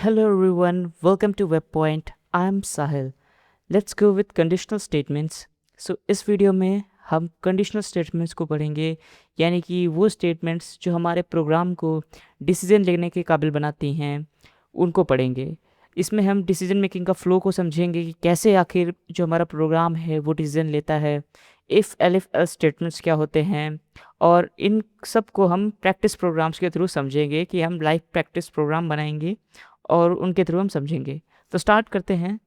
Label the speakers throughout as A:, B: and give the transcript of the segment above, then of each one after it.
A: Hello everyone, welcome to WebPoint. I am Sahil. Let's go with conditional statements. So इस video में हम conditional statements को पढ़ेंगे, यानी कि वो स्टेटमेंट्स जो हमारे प्रोग्राम को डिसीजन लेने के काबिल बनाती हैं उनको पढ़ेंगे। इसमें हम डिसीजन मेकिंग का फ़्लो को समझेंगे कि कैसे आखिर जो हमारा प्रोग्राम है वो डिसीजन लेता है, इफ़ एल्फ एल्स स्टेटमेंट्स क्या होते हैं, और इन सब को हम प्रैक्टिस प्रोग्राम्स के थ्रू समझेंगे कि हम लाइव प्रैक्टिस प्रोग्राम बनाएंगे और उनके थ्रू हम समझेंगे। तो स्टार्ट करते हैं।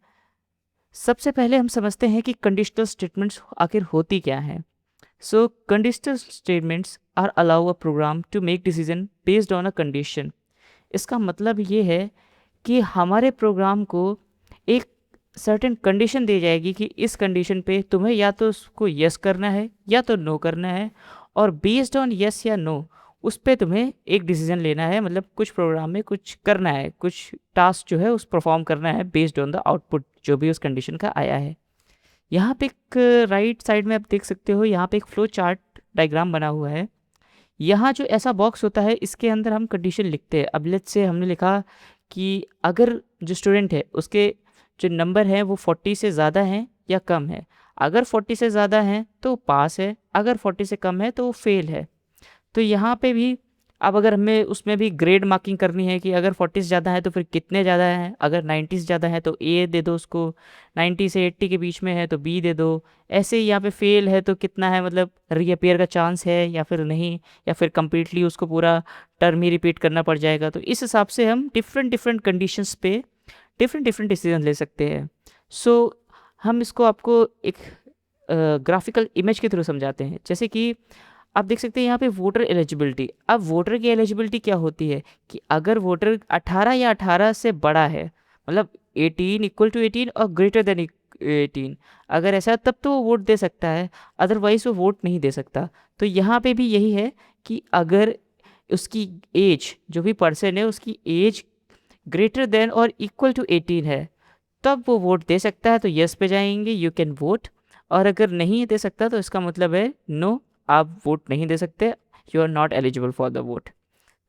A: सबसे पहले हम समझते हैं कि कंडीशनल स्टेटमेंट्स आखिर होती क्या हैं। So conditional statements are allow a program to make decision based on a condition. इसका मतलब ये है कि हमारे प्रोग्राम को एक सर्टेन कंडीशन दी जाएगी कि इस कंडीशन पे तुम्हें या तो उसको यस करना है या तो नो करना है, और बेस्ड ऑन यस या नो उस पर तुम्हें एक डिसीजन लेना है। मतलब कुछ प्रोग्राम में कुछ करना है, कुछ टास्क जो है उस परफॉर्म करना है बेस्ड ऑन द आउटपुट जो भी उस कंडीशन का आया है। यहाँ पे एक राइट साइड में आप देख सकते हो, यहाँ पे एक फ्लो चार्ट डायग्राम बना हुआ है। यहाँ जो ऐसा बॉक्स होता है इसके अंदर हम कंडीशन लिखते हैं। अब लेट्स से हमने लिखा कि अगर जो स्टूडेंट है उसके जो नंबर है वो 40 से ज़्यादा है या कम है। अगर 40 से ज़्यादा है तो पास है, अगर 40 से कम है तो वो फेल है। तो यहाँ पे भी अब अगर हमें उसमें भी ग्रेड मार्किंग करनी है कि अगर 40 से ज़्यादा है तो फिर कितने ज़्यादा है, अगर 90 से ज़्यादा है तो ए दे दो उसको, 90 से 80 के बीच में है तो बी दे दो। ऐसे ही यहाँ पे फेल है तो कितना है, मतलब रीअपेयर का चांस है या फिर नहीं, या फिर कम्प्लीटली उसको पूरा टर्म ही रिपीट करना पड़ जाएगा। तो इस हिसाब से हम डिफरेंट डिफरेंट कंडीशंस पे डिफरेंट डिफरेंट डिसीजन ले सकते हैं। सो हम इसको आपको एक ग्राफिकल इमेज के थ्रू समझाते हैं। जैसे कि आप देख सकते हैं यहाँ पे वोटर एलिजिबिलिटी। अब वोटर की एलिजिबिलिटी क्या होती है कि अगर वोटर 18 या 18 से बड़ा है, मतलब 18 इक्वल टू 18 और ग्रेटर देन 18, अगर ऐसा है तब तो वो वोट दे सकता है, अदरवाइज वो वोट नहीं दे सकता। तो यहाँ पे भी यही है कि अगर उसकी एज, जो भी पर्सन है उसकी एज ग्रेटर देन और इक्वल टू 18 है तब वो वोट दे सकता है। तो यस पे जाएंगे, यू कैन वोट। और अगर नहीं दे सकता तो इसका मतलब है नो, आप वोट नहीं दे सकते, you are not eligible for the vote.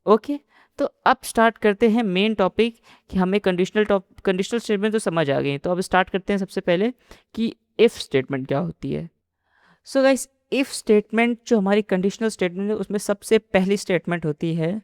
A: Okay, तो अब स्टार्ट करते हैं मेन टॉपिक कि हमें कंडीशनल स्टेटमेंट तो समझ आ गई। तो अब स्टार्ट करते हैं सबसे पहले कि इफ़ स्टेटमेंट क्या होती है। सो गाइस, इफ़ स्टेटमेंट जो हमारी कंडीशनल स्टेटमेंट है उसमें सबसे पहली स्टेटमेंट होती है।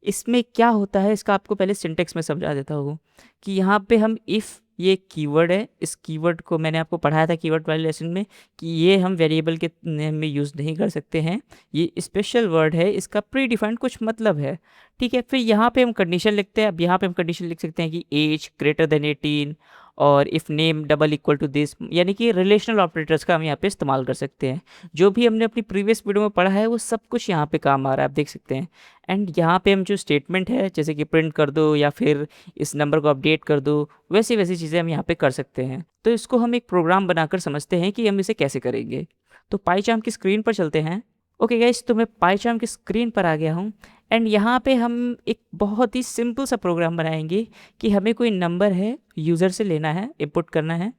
A: इसमें क्या होता है इसका आपको पहले सिंटेक्स में समझा देता हूँ कि यहाँ पे हम इफ़, ये कीवर्ड है, इस कीवर्ड को मैंने आपको पढ़ाया था कीवर्ड वाले लेसन में कि ये हम वेरिएबल के नेम में यूज़ नहीं कर सकते हैं, ये स्पेशल वर्ड है, इसका प्री डिफाइंड कुछ मतलब है। ठीक है, फिर यहाँ पे हम कंडीशन लिखते हैं। अब यहाँ पे हम कंडीशन लिख सकते हैं कि एज ग्रेटर देन 18 और if name double equal to this, यानी कि रिलेशनल ऑपरेटर्स का हम यहाँ पे इस्तेमाल कर सकते हैं। जो भी हमने अपनी प्रीवियस वीडियो में पढ़ा है वो सब कुछ यहाँ पे काम आ रहा है, आप देख सकते हैं। एंड यहाँ पे हम जो स्टेटमेंट है जैसे कि प्रिंट कर दो या फिर इस नंबर को अपडेट कर दो, वैसी वैसी चीज़ें हम यहाँ पे कर सकते हैं। तो इसको हम एक प्रोग्राम बनाकर समझते हैं कि हम इसे कैसे करेंगे। तो पाईचार्म की स्क्रीन पर चलते हैं। ओके गाइस, तो मैं पाईचार्म की स्क्रीन पर आ गया हूँ। एंड यहाँ पे हम एक बहुत ही सिंपल सा प्रोग्राम बनाएंगे कि हमें कोई नंबर है यूज़र से लेना है, इनपुट करना है,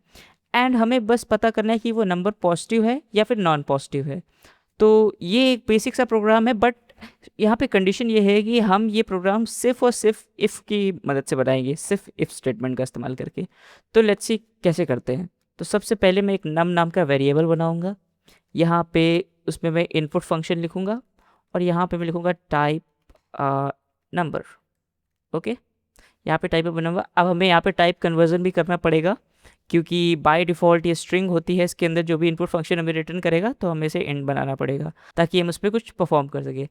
A: एंड हमें बस पता करना है कि वो नंबर पॉजिटिव है या फिर नॉन पॉजिटिव है। तो ये एक बेसिक सा प्रोग्राम है, बट यहाँ पे कंडीशन ये है कि हम ये प्रोग्राम सिर्फ और सिर्फ इफ़ की मदद से बनाएंगे, सिर्फ इफ़ स्टेटमेंट का इस्तेमाल करके। तो लेट्स सी कैसे करते हैं। तो सबसे पहले मैं एक नम नाम का वेरिएबल बनाऊंगा। यहाँ पे उसमें मैं इनपुट फंक्शन लिखूंगा और यहाँ पे मैं लिखूंगा टाइप नंबर। ओके, यहाँ पे टाइप बनाऊंगा। अब हमें यहाँ पे टाइप कन्वर्जन भी करना पड़ेगा क्योंकि बाय डिफ़ॉल्ट ये स्ट्रिंग होती है, इसके अंदर जो भी इनपुट फंक्शन हमें रिटर्न करेगा तो हमें इसे इंट बनाना पड़ेगा ताकि हम उस पर कुछ परफॉर्म कर सकें।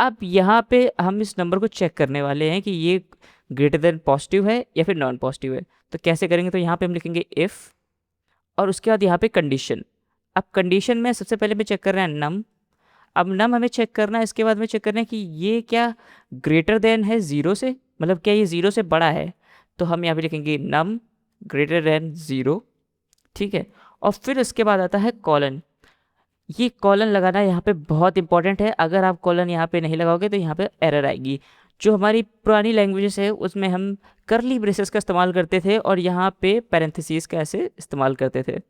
A: अब यहाँ पे हम इस नंबर को चेक करने वाले हैं कि ये ग्रेटर देन पॉजिटिव है या फिर नॉन पॉजिटिव है। तो कैसे करेंगे, तो यहाँ पे हम लिखेंगे इफ़ और उसके बाद यहाँ पे कंडीशन। अब कंडीशन में सबसे पहले मैं चेक कर रहे हैं नम। अब नम हमें चेक करना है, इसके बाद में चेक करना है कि ये क्या ग्रेटर देन है 0 से, मतलब क्या ये 0 से बड़ा है। तो हम यहाँ पे लिखेंगे नम ग्रेटर देन 0। ठीक है, और फिर उसके बाद आता है कॉलन। ये कॉलन लगाना यहाँ पे बहुत इंपॉर्टेंट है। अगर आप कॉलन यहाँ पे नहीं लगाओगे तो यहाँ पे एरर आएगी। जो हमारी पुरानी लैंग्वेजेस है उसमें हम करली ब्रेसेस का इस्तेमाल करते थे और यहाँ पे पैरेंथेसिस का ऐसे इस्तेमाल करते थे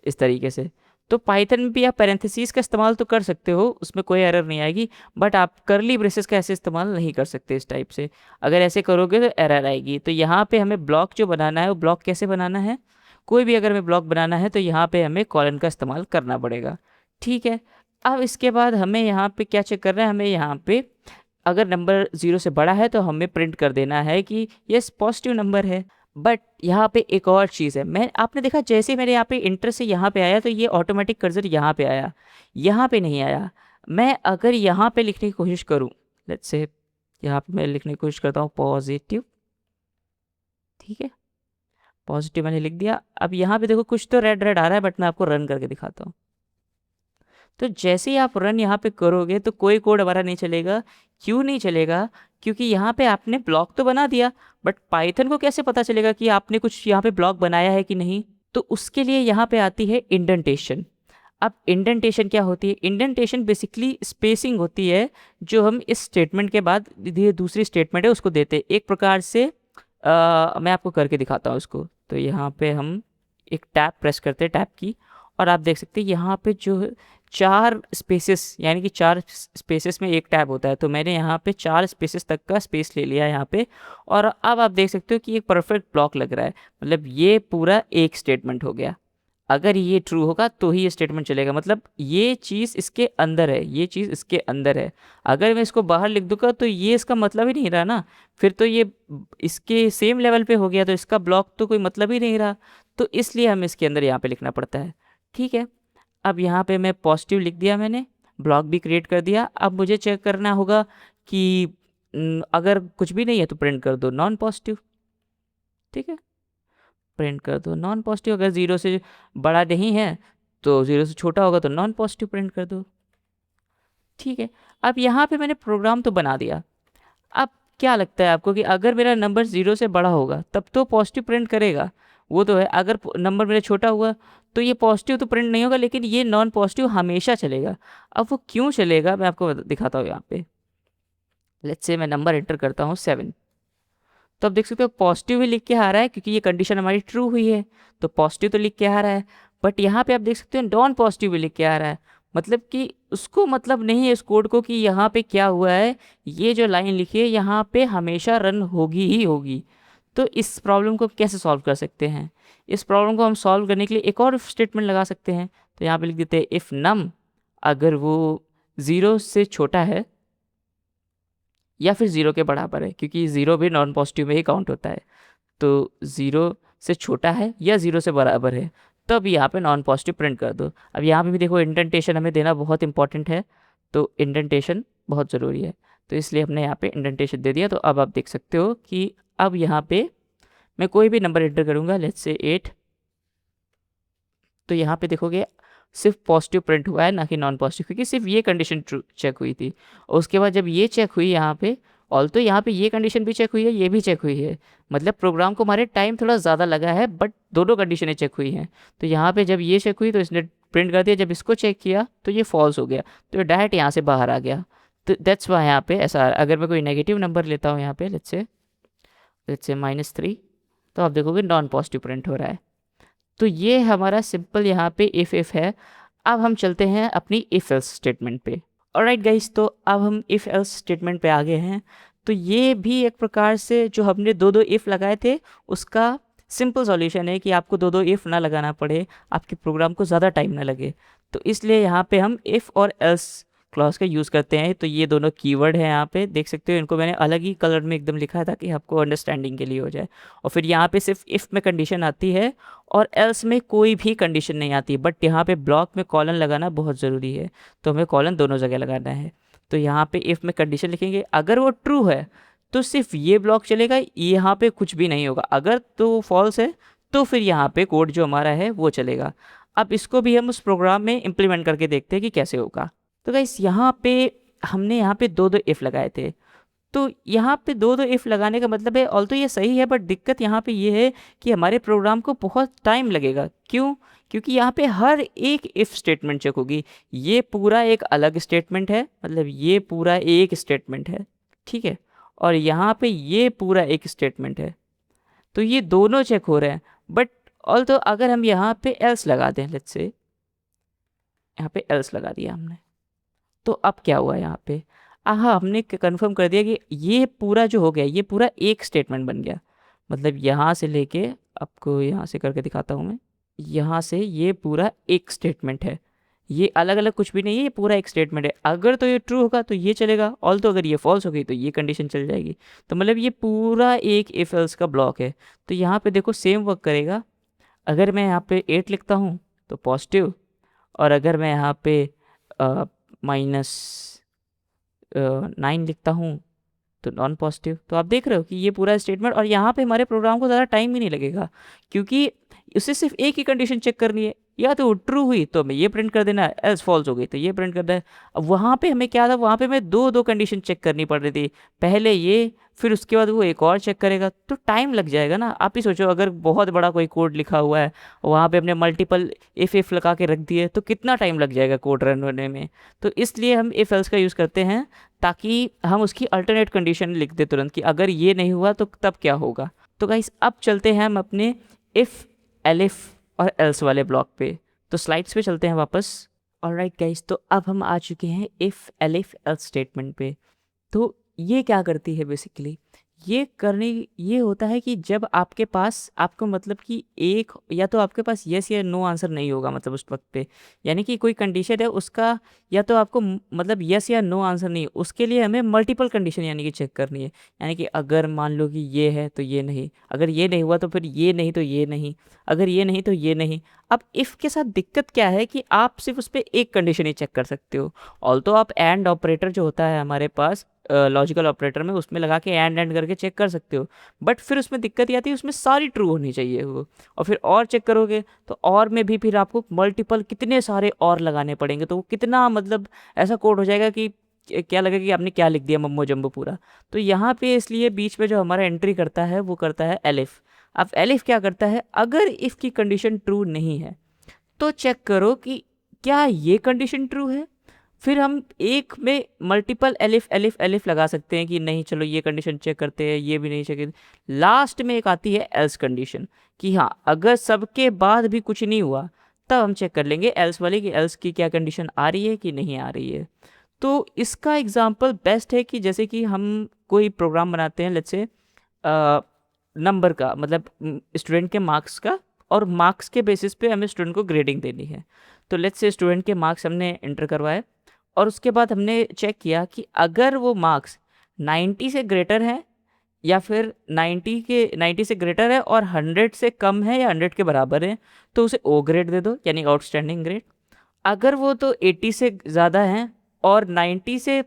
A: इस तरीके से। तो पाइथन में भी आप पैरेंथेसिस का इस्तेमाल तो कर सकते हो, उसमें कोई एरर नहीं आएगी, बट आप करली ब्रेसेस का ऐसे इस्तेमाल नहीं कर सकते इस टाइप से। अगर ऐसे करोगे तो एरर आएगी। तो यहाँ पे हमें ब्लॉक जो बनाना है वो ब्लॉक कैसे बनाना है, कोई भी अगर हमें ब्लॉक बनाना है तो यहाँ पे हमें कॉलन का इस्तेमाल करना पड़ेगा। ठीक है, अब इसके बाद हमें यहाँ पे क्या चेक करना है, हमें यहाँ पे अगर नंबर 0 से बड़ा है तो हमें प्रिंट कर देना है कि यस पॉजिटिव नंबर है। बट यहाँ पे एक और चीज़ है, मैं आपने देखा जैसे मेरे यहाँ पे इंटर से यहाँ पे आया तो ये ऑटोमेटिक कर्सर यहाँ पे आया, यहाँ पे नहीं आया। मैं अगर यहाँ पे लिखने की कोशिश करूँ, लेट्स से यहाँ पे मैं लिखने की कोशिश करता हूँ पॉजिटिव, ठीक है, पॉजिटिव मैंने लिख दिया। अब यहाँ पे देखो कुछ तो रेड रेड आ रहा है, बट मैं आपको रन करके दिखाता हूँ। तो जैसे ही आप रन यहाँ पे करोगे तो कोई कोड हमारा नहीं चलेगा। क्यों नहीं चलेगा, क्योंकि यहाँ पे आपने ब्लॉक तो बना दिया, बट पाइथन को कैसे पता चलेगा कि आपने कुछ यहाँ पे ब्लॉक बनाया है कि नहीं। तो उसके लिए यहाँ पे आती है इंडेंटेशन। अब इंडेंटेशन क्या होती है, इंडेंटेशन बेसिकली स्पेसिंग होती है जो हम इस स्टेटमेंट के बाद दूसरी स्टेटमेंट है उसको देते हैं। एक प्रकार से मैं आपको करके दिखाता हूँ उसको। तो यहाँ पे हम एक टैब प्रेस करते हैं, टैब की, और आप देख सकते हैं यहाँ पे जो 4 स्पेसेस, यानी कि 4 स्पेसेस में एक टैब होता है, तो मैंने यहाँ पे 4 स्पेसेस तक का स्पेस ले लिया यहाँ पे। और अब आप देख सकते हो कि एक परफेक्ट ब्लॉक लग रहा है, मतलब ये पूरा एक स्टेटमेंट हो गया। अगर ये ट्रू होगा तो ही ये स्टेटमेंट चलेगा, मतलब ये चीज़ इसके अंदर है, ये चीज़ इसके अंदर है। अगर मैं इसको बाहर लिख दूंगा तो ये इसका मतलब ही नहीं रहा ना, फिर तो ये इसके सेम लेवल पे हो गया, तो इसका ब्लॉक तो कोई मतलब ही नहीं रहा। तो इसलिए हमें इसके अंदर यहाँ पे लिखना पड़ता है। ठीक है, अब यहाँ पे मैं पॉजिटिव लिख दिया, मैंने ब्लॉक भी क्रिएट कर दिया। अब मुझे चेक करना होगा कि अगर कुछ भी नहीं है तो प्रिंट कर दो नॉन पॉजिटिव। ठीक है, प्रिंट कर दो नॉन पॉजिटिव। अगर 0 से बड़ा नहीं है तो 0 से छोटा होगा तो नॉन पॉजिटिव प्रिंट कर दो। ठीक है, अब यहाँ पे मैंने प्रोग्राम तो बना दिया। अब क्या लगता है आपको कि अगर मेरा नंबर 0 से बड़ा होगा तब तो पॉजिटिव प्रिंट करेगा, वो तो है। अगर नंबर मेरा छोटा हुआ तो ये पॉजिटिव तो प्रिंट नहीं होगा, लेकिन ये नॉन पॉजिटिव हमेशा चलेगा। अब वो क्यों चलेगा मैं आपको दिखाता हूँ यहाँ पे। लेट्स से मैं नंबर एंटर करता हूँ 7, तो अब देख सकते हो पॉजिटिव ही लिख के आ रहा है क्योंकि ये कंडीशन हमारी ट्रू हुई है, तो पॉजिटिव तो लिख के आ रहा है। बट यहाँ पे आप देख सकते हो नॉन पॉजिटिव भी लिख के आ रहा है, मतलब कि उसको मतलब नहीं है इस कोड को कि यहाँ पे क्या हुआ है, ये जो लाइन लिखी है यहाँ पे हमेशा रन होगी ही होगी। तो इस प्रॉब्लम को कैसे सॉल्व कर सकते हैं, इस प्रॉब्लम को हम सॉल्व करने के लिए एक और स्टेटमेंट लगा सकते हैं। तो यहाँ पे लिख देते हैं इफ़ नम, अगर वो 0 से छोटा है या फिर 0 के बराबर है, क्योंकि 0 भी नॉन पॉजिटिव में ही काउंट होता है। तो 0 से छोटा है या 0 से बराबर है, तब यहाँ पे नॉन पॉजिटिव प्रिंट कर दो। अब यहाँ पे भी देखो इंडेंटेशन हमें देना बहुत इंपॉर्टेंट है, तो इंडेंटेशन बहुत ज़रूरी है, तो इसलिए हमने यहाँ पे इंडेंटेशन दे दिया। तो अब आप देख सकते हो कि अब यहाँ पे मैं कोई भी नंबर एंटर करूँगा, लेट्स से 8, तो यहाँ पे देखोगे सिर्फ पॉजिटिव प्रिंट हुआ है ना कि नॉन पॉजिटिव, क्योंकि सिर्फ ये कंडीशन ट्रू चेक हुई थी। और उसके बाद जब ये चेक हुई यहाँ पे, ऑल तो यहाँ पे ये कंडीशन भी चेक हुई है, ये भी चेक हुई है, मतलब प्रोग्राम को हमारे टाइम थोड़ा ज़्यादा लगा है, बट दोनों कंडीशनें चेक हुई हैं। तो यहाँ पे जब ये चेक हुई तो इसने प्रिंट कर दिया, जब इसको चेक किया तो ये फॉल्स हो गया, तो ये डायरेक्ट यहाँ से बाहर आ गया। तो दैट्स वाई यहाँ पे ऐसा। अगर मैं कोई नेगेटिव नंबर लेता हूँ यहाँ पे, लेट्स से -3, तो आप देखोगे नॉन पॉजिटिव प्रिंट हो रहा है। तो ये हमारा सिंपल यहाँ पे इफ़ है। अब हम चलते हैं अपनी इफ़ एल्स स्टेटमेंट पे। ऑलराइट गाइस, तो अब हम इफ़ एल्स स्टेटमेंट पे आ गए हैं। तो ये भी एक प्रकार से जो हमने दो इफ़ लगाए थे उसका सिंपल सॉल्यूशन है कि आपको दो इफ़ ना लगाना पड़े, आपके प्रोग्राम को ज़्यादा टाइम ना लगे। तो इसलिए यहाँ पे हम इफ़ और एल्स क्लॉज का यूज़ करते हैं। तो ये दोनों कीवर्ड हैं, यहाँ पे देख सकते हो, इनको मैंने अलग ही कलर में एकदम लिखा है ताकि आपको अंडरस्टैंडिंग के लिए हो जाए। और फिर यहाँ पे सिर्फ इफ़ में कंडीशन आती है और एल्स में कोई भी कंडीशन नहीं आती, बट यहाँ पे ब्लॉक में कॉलन लगाना बहुत ज़रूरी है, तो हमें कॉलन दोनों जगह लगाना है। तो यहाँ पे इफ़ में कंडीशन लिखेंगे, अगर वो ट्रू है तो सिर्फ ये ब्लॉक चलेगा, यहाँ पे कुछ भी नहीं होगा। अगर तो फॉल्स है तो फिर यहाँ पे कोड जो हमारा है वो चलेगा। अब इसको भी हम उस प्रोग्राम में इम्प्लीमेंट करके देखते हैं कि कैसे होगा। तो गाइस यहाँ पे हमने यहाँ पे दो इफ़ लगाए थे, तो यहाँ पे दो इफ़ लगाने का मतलब है, ऑल तो ये सही है, बट दिक्कत यहाँ पे ये है कि हमारे प्रोग्राम को बहुत टाइम लगेगा। क्यों? क्योंकि यहाँ पे हर एक इफ़ स्टेटमेंट चेक होगी। ये पूरा एक अलग स्टेटमेंट है, मतलब ये पूरा एक स्टेटमेंट है, ठीक है, और यहाँ पे ये पूरा एक स्टेटमेंट है, तो ये दोनों चेक हो रहे हैं। बट ऑल तो अगर हम यहाँ पे एल्स लगा दें, लेट्स से यहाँ पे एल्स लगा दिया हमने। तो अब क्या हुआ यहाँ पे, हाँ हमने कंफर्म कर दिया कि ये पूरा जो हो गया ये पूरा एक स्टेटमेंट बन गया। मतलब यहाँ से लेके, आपको यहाँ से करके दिखाता हूँ मैं, यहाँ से ये पूरा एक स्टेटमेंट है, ये अलग अलग कुछ भी नहीं है, ये पूरा एक स्टेटमेंट है। अगर तो ये ट्रू होगा तो ये चलेगा, ऑल तो अगर ये फॉल्स हो गई तो ये कंडीशन चल जाएगी। तो मतलब ये पूरा एक इफ एल्स का ब्लॉक है। तो यहाँ पे देखो सेम वर्क करेगा। अगर मैं यहाँ पे 8 लिखता हूँ तो पॉजिटिव, और अगर मैं यहाँ पे -9 लिखता हूँ तो नॉन पॉजिटिव। तो आप देख रहे हो कि ये पूरा स्टेटमेंट, और यहाँ पे हमारे प्रोग्राम को ज़्यादा टाइम भी नहीं लगेगा, क्योंकि उसे सिर्फ एक ही कंडीशन चेक करनी है, या तो ट्रू हुई तो हमें ये प्रिंट कर देना है, एल्स फॉल्स हो गई तो ये प्रिंट करना है। अब वहाँ पे हमें क्या था, वहाँ पे हमें दो दो कंडीशन चेक करनी पड़ रही थी, पहले ये फिर उसके बाद वो एक और चेक करेगा, तो टाइम लग जाएगा ना। आप ही सोचो अगर बहुत बड़ा कोई कोड लिखा हुआ है, वहाँ पे हमने मल्टीपल इफ लगा के रख दिए तो कितना टाइम लग जाएगा कोड रन होने में। तो इसलिए हम इफ एल्स का यूज़ करते हैं, ताकि हम उसकी अल्टरनेट कंडीशन लिख दे तुरंत कि अगर ये नहीं हुआ तो तब क्या होगा। तो गाइस अब चलते हैं हम अपने इफ़ एलिफ और एल्स वाले ब्लॉक पे। तो स्लाइड्स पे चलते हैं वापस। ऑलराइट गाइस, तो अब हम आ चुके हैं इफ़ एलिफ एल्स स्टेटमेंट पे। तो ये क्या करती है बेसिकली, ये होता है कि जब आपके पास, आपको मतलब कि एक या तो आपके पास यस या नो आंसर नहीं होगा, मतलब उस वक्त पे, यानी कि कोई कंडीशन है उसका, या तो आपको मतलब यस या नो आंसर नहीं, उसके लिए हमें मल्टीपल कंडीशन यानी कि चेक करनी है। यानी कि अगर मान लो कि ये है तो ये नहीं, अगर ये नहीं हुआ तो फिर ये नहीं तो ये नहीं, अगर ये नहीं तो ये नहीं। अब इफ़ के साथ दिक्कत क्या है कि आप सिर्फ उस पर एक कंडीशन ही चेक कर सकते हो। ऑल तो आप एंड ऑपरेटर जो होता है हमारे पास लॉजिकल ऑपरेटर में, उसमें लगा के एंड करके चेक कर सकते हो, बट फिर उसमें दिक्कत ये आती है, उसमें सारी ट्रू होनी चाहिए वो। और फिर और चेक करोगे तो और में भी फिर आपको मल्टीपल कितने सारे और लगाने पड़ेंगे, तो वो कितना मतलब ऐसा कोड हो जाएगा कि क्या लगेगा कि आपने क्या लिख दिया मम्मो जम्बो पूरा। तो यहाँ पे इसलिए बीच में जो हमारा एंट्री करता है वो करता है एलिफ। अब एलिफ क्या करता है, अगर इफ़ की कंडीशन ट्रू नहीं है तो चेक करो कि क्या ये कंडीशन ट्रू है। फिर हम एक में मल्टीपल एलिफ एलिफ एलिफ लगा सकते हैं कि नहीं चलो ये कंडीशन चेक करते हैं, ये भी नहीं चेक। लास्ट में एक आती है एल्स कंडीशन कि हाँ अगर सबके बाद भी कुछ नहीं हुआ तब हम चेक कर लेंगे एल्स वाली कि एल्स की क्या कंडीशन आ रही है कि नहीं आ रही है। तो इसका एग्जांपल बेस्ट है कि जैसे कि हम कोई प्रोग्राम बनाते हैं, लेट्स से नंबर का, मतलब स्टूडेंट के मार्क्स का, और मार्क्स के बेसिस पे हमें स्टूडेंट को ग्रेडिंग देनी है। तो लेट्स से स्टूडेंट के मार्क्स हमने एंटर करवाए, और उसके बाद हमने चेक किया कि अगर वो मार्क्स 90 से ग्रेटर है, या फिर 90 से ग्रेटर है और 100 से कम है या 100 के बराबर है, तो उसे ओ ग्रेड दे दो, यानी आउटस्टैंडिंग ग्रेड। अगर वो तो 80 से ज़्यादा है और 90 से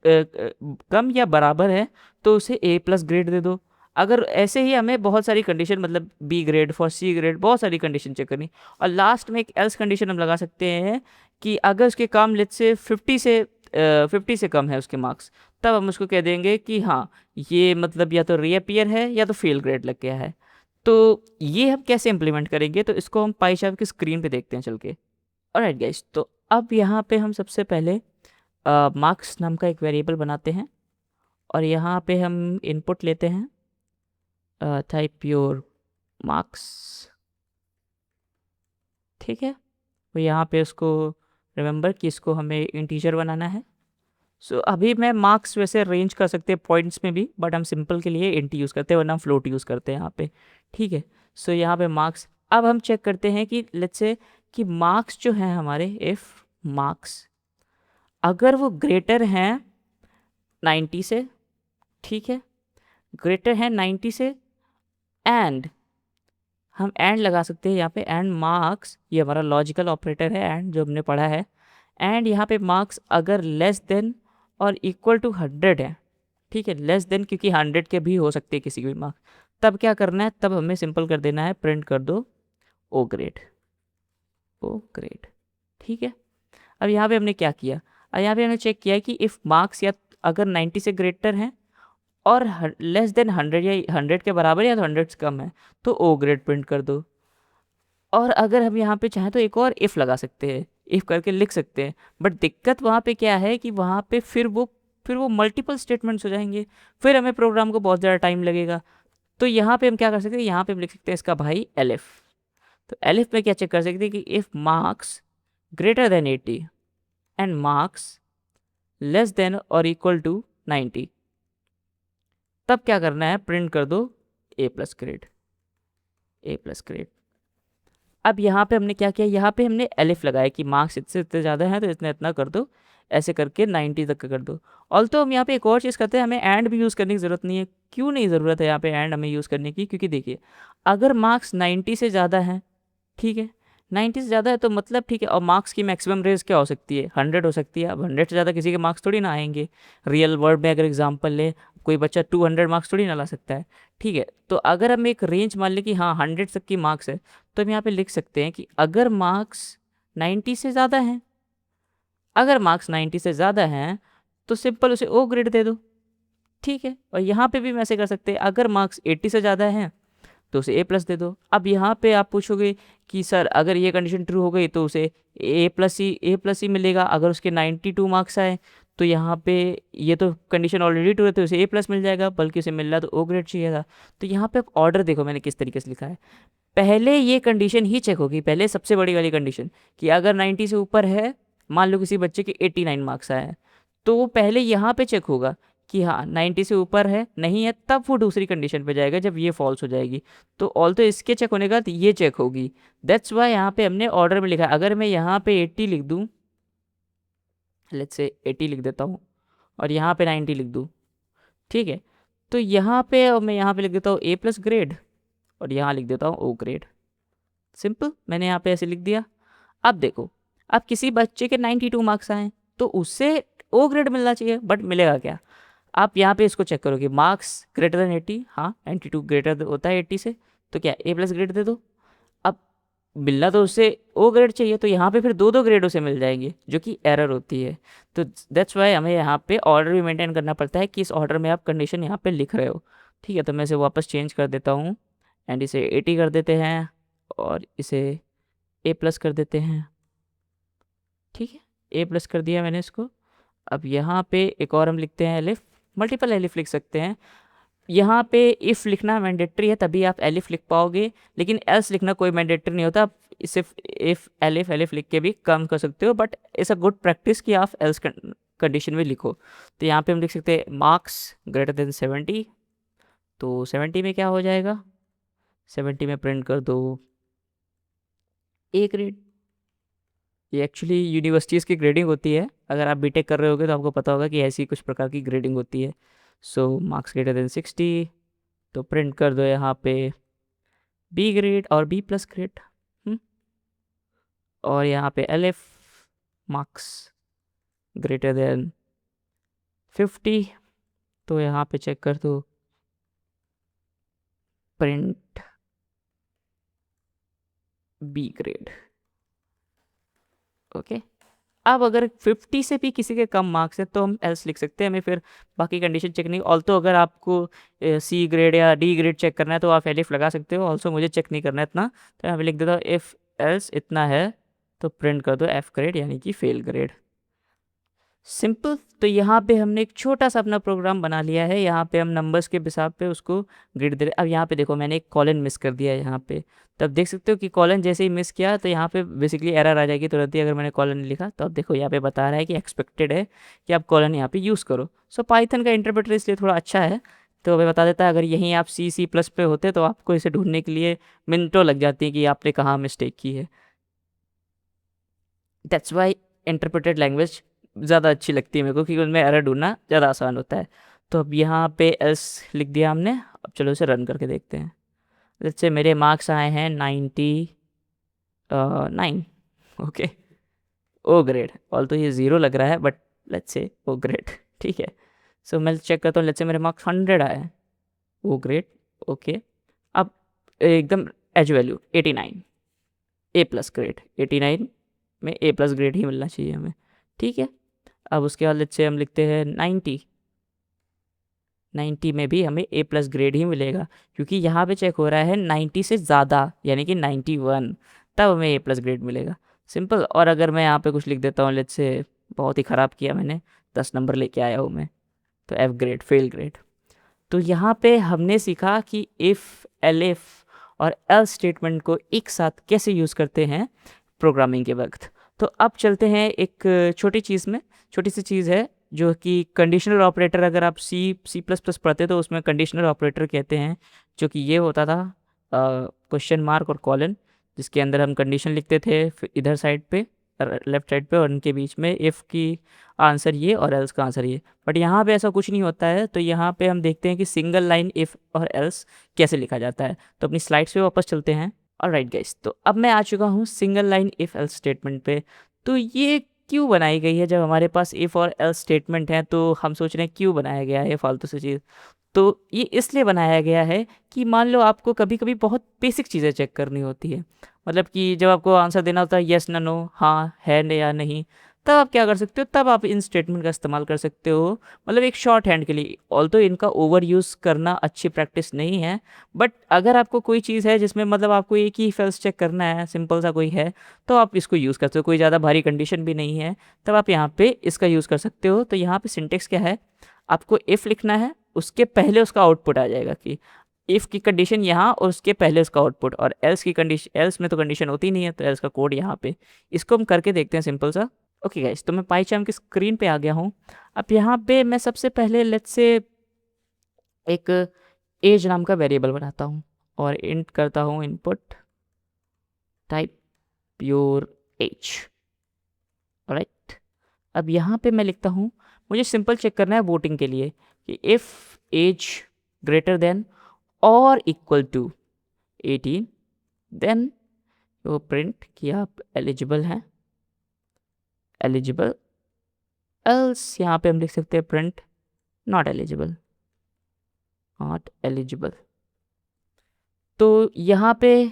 A: कम या बराबर है तो उसे ए प्लस ग्रेड दे दो। अगर ऐसे ही हमें बहुत सारी कंडीशन, मतलब B grade for C grade, बहुत सारी कंडीशन चेक करनी। और लास्ट में एक एल्स कंडीशन हम लगा सकते हैं कि अगर उसके काम लेट से 50 से कम है उसके मार्क्स, तब हम उसको कह देंगे कि हाँ ये मतलब या तो रीअपीयर है या तो फेल ग्रेड लग गया है। तो ये हम कैसे इम्प्लीमेंट करेंगे, तो इसको हम पाई चार्ट की स्क्रीन पे देखते हैं चल के। ऑलराइट गाइस, तो अब यहाँ पे हम सबसे पहले मार्क्स नाम का एक वेरिएबल बनाते हैं, और यहाँ पे हम इनपुट लेते हैं टाइप योर मार्क्स, ठीक है। तो यहाँ पे उसको रिमेंबर कि इसको हमें इंटीजर बनाना है। सो अभी मैं मार्क्स वैसे रेंज कर सकते हैं पॉइंट्स में भी, बट हम सिंपल के लिए इंट यूज़ करते हैं, वरना हम फ्लोट यूज़ करते हैं यहाँ पे, ठीक है। सो यहाँ पे मार्क्स, अब हम चेक करते हैं कि लेट्स से कि मार्क्स जो हैं हमारे, इफ़ मार्क्स अगर वो ग्रेटर हैं 90 से, ठीक है, ग्रेटर है 90 से, एंड हम एंड लगा सकते हैं यहाँ पे, एंड मार्क्स, ये हमारा लॉजिकल ऑपरेटर है एंड जो हमने पढ़ा है। एंड यहाँ पे मार्क्स अगर लेस देन और इक्वल टू 100 है, ठीक है, लेस देन क्योंकि 100 के भी हो सकते हैं किसी भी मार्क्स, तब क्या करना है, तब हमें सिंपल कर देना है, प्रिंट कर दो ओ ग्रेड, ओ ग्रेड, ठीक है। अब यहाँ पे हमने क्या किया, अब यहाँ पे हमने चेक किया कि इफ़ मार्क्स या अगर 90 से ग्रेटर हैं और लेस देन 100 या 100 के बराबर या तो 100 से कम है, तो ओ ग्रेड प्रिंट कर दो। और अगर हम यहाँ पे चाहें तो एक और इफ़ लगा सकते हैं, इफ़ करके लिख सकते हैं, बट दिक्कत वहाँ पे क्या है कि वहाँ पे फिर वो मल्टीपल स्टेटमेंट्स हो जाएंगे, फिर हमें प्रोग्राम को बहुत ज़्यादा टाइम लगेगा। तो यहाँ पे हम क्या कर सकते हैं, यहाँ पे हम लिख सकते हैं इसका भाई एलिफ। तो एलिफ में क्या चेक कर सकते हैं कि if marks greater than 80 and marks less than or equal to 90, तब क्या करना है, प्रिंट कर दो A plus grade, A plus grade. अब यहाँ पे हमने क्या किया, यहाँ पे हमने एलिफ लगाया कि मार्क्स इतने इतने ज़्यादा हैं तो इतना इतना कर दो, ऐसे करके 90 तक का कर दो। ऑल्सो हम यहाँ पे एक और चीज़ करते हैं, हमें एंड भी यूज़ करने की ज़रूरत नहीं है। क्यों नहीं ज़रूरत है यहाँ पे एंड हमें यूज़ करने की, क्योंकि देखिए अगर मार्क्स 90 से ज़्यादा हैं, ठीक है, 90 से ज़्यादा है तो मतलब ठीक है, और मार्क्स की मैक्सिमम रेंज क्या हो सकती है, 100 हो सकती है। अब 100 से ज़्यादा किसी के मार्क्स थोड़ी ना आएंगे। रियल वर्ल्ड में अगर एग्जांपल ले, कोई बच्चा 200 मार्क्स थोड़ी ना ला सकता है, ठीक है। तो अगर हम एक रेंज मान लें कि हाँ 100 तक की मार्क्स है, तो हम यहाँ पे लिख सकते हैं कि अगर मार्क्स 90 से ज़्यादा हैं, अगर मार्क्स 90 से ज़्यादा हैं तो सिंपल उसे ओ ग्रेड दे दो, ठीक है। और यहाँ पे भी हम ऐसे कर सकते हैं, अगर मार्क्स 80 से ज़्यादा हैं तो उसे ए प्लस दे दो। अब यहाँ पे आप पूछोगे कि सर अगर ये कंडीशन ट्रू हो गई तो उसे ए प्लस ही मिलेगा, अगर उसके 92 मार्क्स आए तो यहाँ पे ये तो कंडीशन ऑलरेडी ट्रू है तो उसे ए प्लस मिल जाएगा, बल्कि उसे मिल रहा तो ओ ग्रेड चाहिए था। तो यहाँ पे ऑर्डर देखो मैंने किस तरीके से लिखा है, पहले ये कंडीशन ही चेक होगी, पहले सबसे बड़ी वाली कंडीशन कि अगर 90 से ऊपर है, मान लो किसी बच्चे के 89 मार्क्स आए हैं, तो वो पहले यहाँ पे चेक होगा कि हाँ 90 से ऊपर है, नहीं है, तब वो दूसरी कंडीशन पे जाएगा जब ये फॉल्स हो जाएगी। तो ऑल तो इसके चेक होने के बाद ये चेक होगी। दैट्स वाई यहाँ पे हमने ऑर्डर में लिखा है। अगर मैं यहाँ पे 80 लिख दूँ, लेट्स से 80 लिख देता हूँ और यहाँ पे 90 लिख दूँ, ठीक है, तो यहाँ पे और मैं यहाँ पे लिख देता हूँ ए प्लस ग्रेड और यहाँ लिख देता हूँ ओ ग्रेड। सिंपल, मैंने यहाँ पे ऐसे लिख दिया। अब देखो, अब किसी बच्चे के 92 मार्क्स आए तो उससे ओ ग्रेड मिलना चाहिए, बट मिलेगा क्या? आप यहाँ पे इसको चेक करोगे, मार्क्स ग्रेटर देन 80, हाँ 92 ग्रेटर होता है 80 से, तो क्या ए प्लस ग्रेड दे दो। अब मिलना तो उससे ओ ग्रेड चाहिए, तो यहाँ पे फिर दो दो ग्रेड उसे मिल जाएंगे, जो कि एरर होती है। तो दैट्स वाई हमें यहाँ पे ऑर्डर भी मेंटेन करना पड़ता है कि इस ऑर्डर में आप कंडीशन यहाँ पे लिख रहे हो, ठीक है। तो मैं इसे वापस चेंज कर देता हूँ एंड इसे 80 कर देते हैं और इसे ए प्लस कर देते हैं, ठीक है, ए प्लस कर दिया मैंने इसको। अब यहाँ पे एक और हम लिखते हैं एलिफ, मल्टीपल एलिफ लिख सकते हैं। यहाँ पे इफ़ लिखना मैंडेटरी है तभी आप एलिफ लिख पाओगे, लेकिन एल्स लिखना कोई मैंडेटरी नहीं होता। आप सिर्फ इफ़ एलिफ एलिफ लिख के भी काम कर सकते हो, but it's a good practice कि आप एल्स कंडीशन में लिखो। तो यहाँ पे हम लिख सकते हैं मार्क्स ग्रेटर देन 70, तो 70 में क्या हो जाएगा, 70 में प्रिंट कर दो ए ग्रेड। ये एक्चुअली यूनिवर्सिटीज़ की ग्रेडिंग होती है, अगर आप बीटेक कर रहे होगे तो आपको पता होगा कि ऐसी कुछ प्रकार की ग्रेडिंग होती है। सो मार्क्स ग्रेटर देन 60, तो प्रिंट कर दो यहाँ पे बी ग्रेड और बी प्लस ग्रेड, और यहाँ पे L F marks greater than 50, तो यहाँ पे चेक कर दो प्रिंट बी ग्रेड, ओके। अब अगर 50 से भी किसी के कम मार्क्स है तो हम एल्स लिख सकते हैं, हमें फिर बाकी कंडीशन चेक नहीं। ऑल्सो अगर आपको सी ग्रेड या डी ग्रेड चेक करना है तो आप एलिफ लगा सकते हो, ऑल्सो मुझे चेक नहीं करना है इतना, तो यहाँ पे लिख देता हूँ इफ़ एल्स इतना है तो प्रिंट कर दो एफ ग्रेड यानी कि फेल ग्रेड। सिंपल। तो यहाँ पे हमने एक छोटा सा अपना प्रोग्राम बना लिया है, यहाँ पे हम नंबर्स के हिसाब पे उसको ग्रेड दे रहे। अब यहाँ पे देखो मैंने एक कॉलन मिस कर दिया है यहाँ पे, तो अब देख सकते हो कि कॉलन जैसे ही मिस किया तो यहाँ पे बेसिकली एरर आ जाएगी तुरंत ही, अगर मैंने कॉलन नहीं लिखा तो अब देखो यहाँ पे बता रहा है कि एक्सपेक्टेड है कि आप कॉलन यहाँ पे यूज़ करो। सो पाइथन का इंटरप्रेटर इसलिए थोड़ा अच्छा है, तो हमें बता देता है। अगर यहीं आप सी प्लस पे होते तो आपको इसे ढूंढने के लिए मिनटों लग जाती है कि आपने कहाँ मिस्टेक की है। दैट्स वाई इंटरप्रेटेड लैंग्वेज ज़्यादा अच्छी लगती है मेरे को, क्योंकि उनमें एरर ढूंढना ज़्यादा आसान होता है। तो अब यहाँ पे एल्स लिख दिया हमने, अब चलो इसे रन करके देखते हैं। जैसे मेरे मार्क्स आए हैं 99, ओके, ओ ग्रेड। ऑल तो ये 0 लग रहा है but let's say O grade, ठीक है। सो मैं चेक करता हूँ, लेट्स से मेरे मार्क्स 100 आए हैं, ओ ग्रेड, ओके। अब एकदम एज वैल्यू 89, ए प्लस ग्रेड, 89 में ए प्लस ग्रेड ही मिलना चाहिए हमें, ठीक है। अब उसके बाद लेट्स से हम लिखते हैं 90 में भी हमें ए प्लस ग्रेड ही मिलेगा, क्योंकि यहाँ पे चेक हो रहा है 90 से ज़्यादा यानी कि 91, तब हमें ए प्लस ग्रेड मिलेगा। सिंपल। और अगर मैं यहाँ पे कुछ लिख देता हूँ, लेट्स से बहुत ही ख़राब किया मैंने, 10 नंबर लेके आया हूँ मैं, तो एफ ग्रेड, फेल ग्रेड। तो यहाँ पे हमने सीखा कि इफ़, एलिफ और एल्स स्टेटमेंट को एक साथ कैसे यूज़ करते हैं प्रोग्रामिंग के वक्त। तो अब चलते हैं एक छोटी चीज़ में, छोटी सी चीज़ है जो कि कंडीशनल ऑपरेटर। अगर आप सी प्लस प्लस पढ़ते तो उसमें कंडीशनल ऑपरेटर कहते हैं, जो कि ये होता था क्वेश्चन मार्क और कॉलन, जिसके अंदर हम कंडीशन लिखते थे फिर इधर साइड पे, लेफ्ट साइड पे, और उनके बीच में इफ़ की आंसर ये और एल्स का आंसर ये। बट यहाँ पे ऐसा कुछ नहीं होता है। तो यहाँ पे हम देखते हैं कि सिंगल लाइन इफ़ और एल्स कैसे लिखा जाता है। तो अपनी स्लाइड्स पे वापस चलते हैं। ऑलराइट गाइस, तो अब मैं आ चुका हूँ single line if else statement पे। तो ये क्यों बनाई गई है? जब हमारे पास इफ़ और एल्स स्टेटमेंट है तो हम सोच रहे हैं क्यों बनाया गया है फालतू सी चीज़। तो ये इसलिए बनाया गया है कि मान लो आपको कभी कभी बहुत बेसिक चीज़ें चेक करनी होती है। मतलब कि जब आपको आंसर देना होता है येस ना नो, हाँ है या नहीं, तब आप क्या कर सकते हो, तब आप इन स्टेटमेंट का इस्तेमाल कर सकते हो। मतलब एक शॉर्ट हैंड के लिए। ऑल्दो इनका ओवर यूज़ करना अच्छी प्रैक्टिस नहीं है, बट अगर आपको कोई चीज़ है जिसमें मतलब आपको एक ही फेल्स चेक करना है, सिंपल सा कोई है, तो आप इसको यूज़ कर सकते हो। कोई ज़्यादा भारी कंडीशन भी नहीं है, तब आप यहाँ पे इसका यूज़ कर सकते हो। तो यहाँ पे सिंटेक्स क्या है, आपको इफ़ लिखना है, उसके पहले उसका आउटपुट आ जाएगा कि इफ़ की कंडीशन यहाँ और उसके पहले उसका आउटपुट, और एल्स की कंडीशन, एल्स में तो कंडीशन होती नहीं है, तो एल्स का कोड यहाँ पे। इसको हम करके देखते हैं सिंपल सा। ओके गाइस, तो मैं पाइचार्म की स्क्रीन पे आ गया हूँ। अब यहाँ पे मैं सबसे पहले लेट्स से एक एज नाम का वेरिएबल बनाता हूँ और इंट करता हूँ input type your age. Right, अब यहाँ पे मैं लिखता हूँ, मुझे सिंपल चेक करना है वोटिंग के लिए कि इफ़ एज ग्रेटर देन और इक्वल टू 18, देन वो प्रिंट कि आप एलिजिबल हैं, एलिजिबल। एल्स यहाँ पे हम लिख सकते हैं print not eligible, not eligible. तो यहाँ पे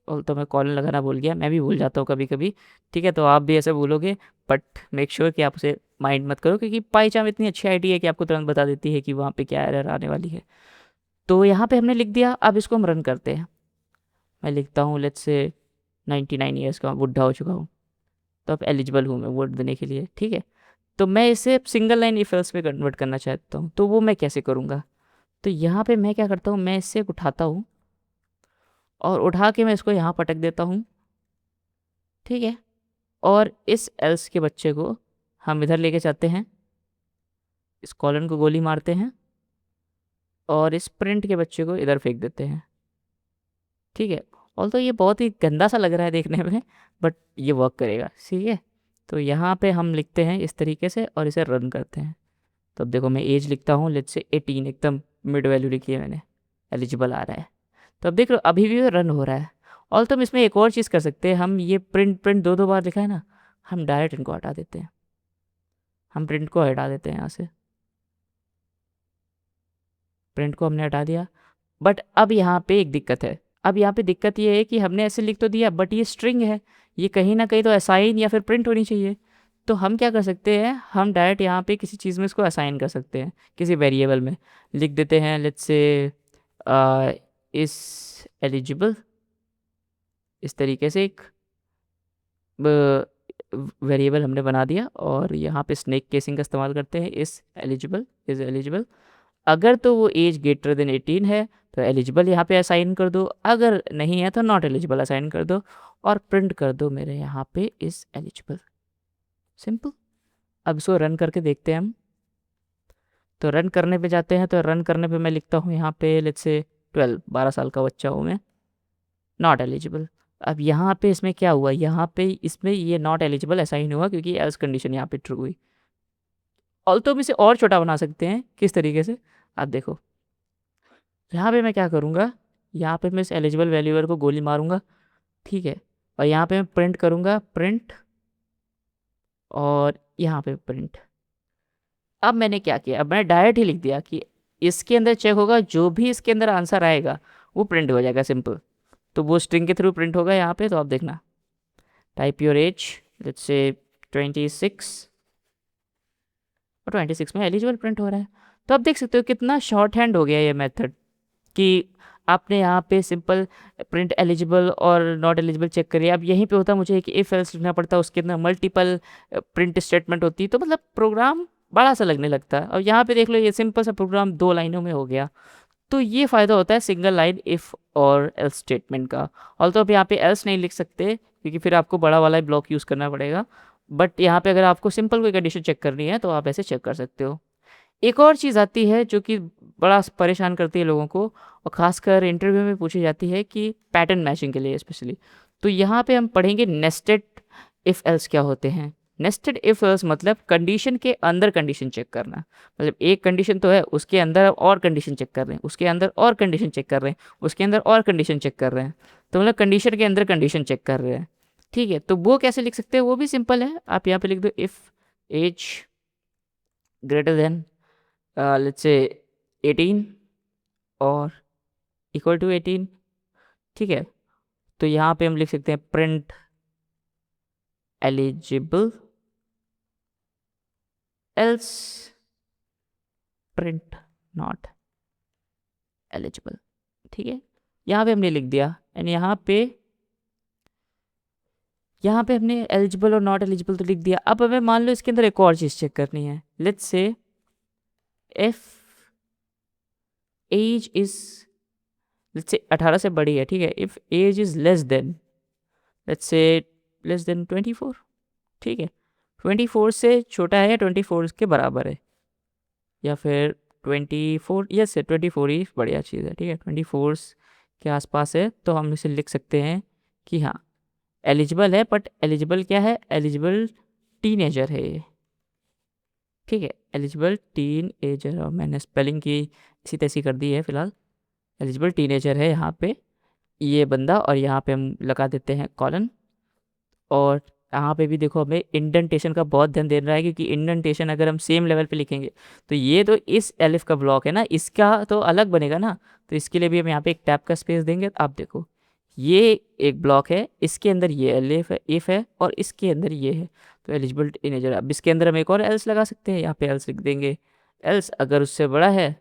A: और तो मैं कॉलन लगाना भूल गया, मैं भी भूल जाता हूँ कभी कभी, ठीक है, तो आप भी ऐसे भूलोगे, बट मेक श्योर कि आप उसे माइंड मत करो, क्योंकि पाइचार्म इतनी अच्छी आईडी है कि आपको तुरंत बता देती है कि वहाँ पे क्या एरर आने वाली है। तो यहाँ पे हमने लिख दिया। अब इसको हम रन करते हैं। मैं लिखता हूँ लेट्स से 99 ईयर्स का बुढ़ा हो चुका हूँ, तो अब एलिजिबल हूँ मैं वोट देने के लिए, ठीक है। तो मैं इसे सिंगल लाइन इफ एल्स में कन्वर्ट करना चाहता हूँ, तो वो मैं कैसे करूँगा? तो यहाँ पे मैं क्या करता हूँ, मैं इससे उठाता हूँ और उठा के मैं इसको यहाँ पटक देता हूँ, ठीक है। और इस एल्स के बच्चे को हम इधर लेके जाते हैं, इस कॉलन को गोली मारते हैं और इस प्रिंट के बच्चे को इधर फेंक देते हैं, ठीक है। ऑल्दो ये बहुत ही गंदा सा लग रहा है देखने में, बट ये वर्क करेगा, ठीक है। तो यहाँ पे हम लिखते हैं इस तरीके से और इसे रन करते हैं। तो अब देखो मैं एज लिखता हूँ लेट्स से 18, एकदम मिड वैल्यू लिखी है मैंने, एलिजिबल आ रहा है। तो अब देख लो अभी भी रन हो रहा है। और तो हम इसमें एक और चीज़ कर सकते हैं, हम ये प्रिंट प्रिंट दो बार लिखा है ना, हम डायरेक्ट इनको हटा देते हैं, हम प्रिंट को हटा देते हैं यहाँ से, प्रिंट को हमने हटा दिया। बट अब यहाँ पे एक दिक्कत है। अब यहाँ पे दिक्कत ये है कि हमने ऐसे लिख तो दिया, बट ये स्ट्रिंग है, ये कहीं ना कहीं तो असाइन या फिर प्रिंट होनी चाहिए। तो हम क्या कर सकते हैं, हम डायरेक्ट यहाँ पे किसी चीज़ में इसको असाइन कर सकते हैं, किसी वेरिएबल में लिख देते हैं लेट्स से इस एलिजिबल, इस तरीके से एक वेरिएबल हमने बना दिया। और यहाँ पे स्नेक केसिंग का इस्तेमाल करते हैं, इस एलिजिबल, इज एलिजिबल। अगर तो वो एज ग्रेटर देन 18 है तो एलिजिबल यहाँ पे असाइन कर दो, अगर नहीं है तो नॉट एलिजिबल असाइन कर दो, और प्रिंट कर दो मेरे यहाँ पे इस एलिजिबल, सिंपल। अब इसको रन करके देखते हैं हम। तो रन करने पे जाते हैं, तो रन करने पे मैं लिखता हूँ यहाँ पे लेट्स से 12 साल का बच्चा हूँ मैं, नॉट एलिजिबल। अब यहाँ पे इसमें क्या हुआ, यहाँ पे इसमें ये नॉट एलिजिबल असाइन हुआ क्योंकि एल्स कंडीशन यहाँ पे ट्रू हुई। ऑल्सो हम इसे और छोटा बना सकते हैं, किस तरीके से, आप देखो। यहाँ पे मैं क्या करूँगा, यहाँ पे मैं इस एलिजिबल वैल्यूअर को गोली मारूंगा, ठीक है। और यहाँ पे मैं प्रिंट करूँगा, प्रिंट, और यहाँ पे प्रिंट। अब मैंने क्या किया, अब मैंने डायरेक्ट ही लिख दिया कि इसके अंदर चेक होगा, जो भी इसके अंदर आंसर आएगा वो प्रिंट हो जाएगा, सिंपल। तो वो स्ट्रिंग के थ्रू प्रिंट होगा यहाँ पे। तो आप देखना, type your age let's say 26, और 26 में एलिजिबल प्रिंट हो रहा है। तो आप देख सकते हो कितना शॉर्ट हैंड हो गया ये मेथड, कि आपने यहाँ पे सिंपल प्रिंट एलिजिबल और नॉट एलिजिबल चेक करिए। अब यहीं पे होता मुझे कि इफ एल्स लिखना पड़ता, उसके अंदर मल्टीपल प्रिंट स्टेटमेंट होती, तो मतलब प्रोग्राम बड़ा सा लगने लगता है। और यहाँ पे देख लो ये सिंपल सा प्रोग्राम 2 लाइनों में हो गया। तो ये फ़ायदा होता है सिंगल लाइन इफ़ और एल्स स्टेटमेंट का। ऑल्सो अब यहाँ पे एल्स नहीं लिख सकते क्योंकि फिर आपको बड़ा वाला ब्लॉक यूज़ करना पड़ेगा। बट यहाँ पे अगर आपको सिंपल कोई कंडीशन चेक करनी है तो आप ऐसे चेक कर सकते हो। एक और चीज़ आती है जो कि बड़ा परेशान करती है लोगों को, और ख़ासकर इंटरव्यू में पूछी जाती है कि पैटर्न मैचिंग के लिए स्पेशली। तो यहाँ पे हम पढ़ेंगे नेस्टेड इफ़ एल्स क्या होते हैं। नेस्टेड इफ़ एल्स मतलब कंडीशन के अंदर कंडीशन चेक करना। मतलब एक कंडीशन तो है, उसके अंदर और कंडीशन चेक कर रहे हैं, उसके अंदर और कंडीशन चेक कर रहे हैं, उसके अंदर और कंडीशन चेक कर रहे हैं। तो मतलब कंडीशन के अंदर कंडीशन चेक कर रहे हैं। ठीक है, तो वो कैसे लिख सकते हैं, वो भी सिंपल है। आप यहाँ पे लिख दो if age greater than let's say 18 और इक्वल टू 18। ठीक है, तो यहाँ पे हम लिख सकते हैं print eligible else print not eligible. ठीक है, यहाँ पे हमने लिख दिया। एंड यहाँ पे हमने एलिजिबल और नॉट एलिजिबल तो लिख दिया। अब हमें मान लो इसके अंदर एक और चीज़ चेक करनी है। Let's say if age is let's say 18 से बड़ी है। ठीक है, if age is less than let's say less than 24। ठीक है, 24 से छोटा है या 24 के बराबर है, या फिर 24, यस 24 ही बढ़िया चीज़ है। ठीक है, 24 के आसपास है तो हम इसे लिख सकते हैं कि हाँ एलिजिबल है। बट एलिजिबल क्या है, एलिजिबल टीनेजर है ये। ठीक है, एलिजिबल टीनेजर, और मैंने स्पेलिंग की इसी तैसी कर दी है फिलहाल। एलिजिबल टीनेजर है यहाँ पे ये बंदा, और यहाँ पे हम लगा देते हैं कॉलन। और यहाँ पे भी देखो हमें इंडेंटेशन का बहुत ध्यान देना है, क्योंकि इंडेंटेशन अगर हम सेम लेवल पे लिखेंगे तो ये तो इस एलिफ का ब्लॉक है ना, इसका तो अलग बनेगा ना। तो इसके लिए भी हम यहाँ पे एक टैब का स्पेस देंगे। आप देखो ये एक ब्लॉक है, इसके अंदर ये एलिफ है, इफ है, और इसके अंदर ये है। तो एलिजिबल टीनेजर, अब इसके अंदर हम एक और एल्स लगा सकते हैं। यहाँ पे एल्स लिख देंगे। एल्स अगर उससे बड़ा है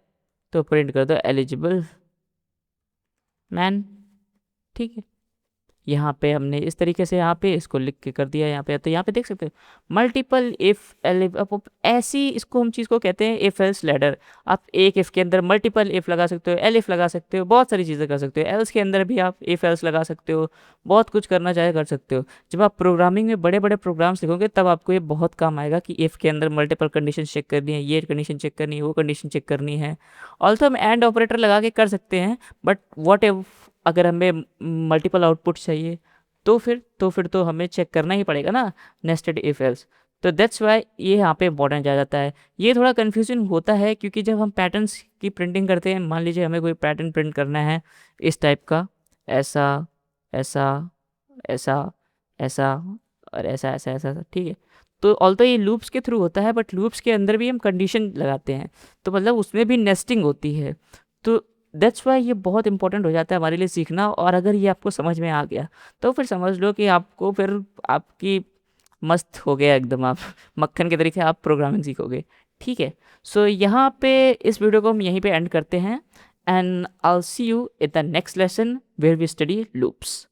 A: तो प्रिंट कर दो एलिजिबल मैन। ठीक है, यहाँ पे हमने इस तरीके से यहाँ पे इसको लिख के कर दिया यहाँ पे। तो यहाँ पे देख सकते हो मल्टीपल इफ एलिफ, ऐसी इसको हम चीज़ को कहते हैं इफ एल्स लैडर। आप एक इफ के अंदर मल्टीपल इफ लगा सकते हो, एलिफ लगा सकते हो, बहुत सारी चीज़ें कर सकते हो। एल्स के अंदर भी आप इफ एल्स लगा सकते हो, बहुत कुछ करना चाहे कर सकते हो। जब आप प्रोग्रामिंग में बड़े बड़े प्रोग्राम्स लिखोगे तब आपको ये बहुत काम आएगा कि इफ के अंदर मल्टीपल कंडीशन चेक करनी है, ये कंडीशन चेक करनी है, वो कंडीशन चेक करनी है। ऑल्सो हम एंड ऑपरेटर लगा के कर सकते हैं, बट वॉट इफ अगर हमें मल्टीपल आउटपुट चाहिए तो फिर तो हमें चेक करना ही पड़ेगा ना नेस्टेड इफ एल्स। तो दैट्स वाई ये यहाँ पे इंपॉर्टेंट आ जाता है। ये थोड़ा कन्फ्यूजन होता है क्योंकि जब हम पैटर्न्स की प्रिंटिंग करते हैं, मान लीजिए हमें कोई पैटर्न प्रिंट करना है इस टाइप का, ऐसा ऐसा ऐसा ऐसा और ऐसा ऐसा ऐसा ऐसा। ठीक है, तो ऑल्दो ये लूप्स के थ्रू होता है, बट लूप्स के अंदर भी हम कंडीशन लगाते हैं, तो मतलब उसमें भी नेस्टिंग होती है। तो दैट्स वाई ये बहुत इंपॉर्टेंट हो जाता है हमारे लिए सीखना। और अगर ये आपको समझ में आ गया तो फिर समझ लो कि आपको फिर आपकी मस्त हो गया एकदम, आप मक्खन के तरीके आप प्रोग्रामिंग सीखोगे। ठीक है, सो यहाँ पे इस वीडियो को हम यहीं पे एंड करते हैं, and I will see you in the next lesson where we study loops.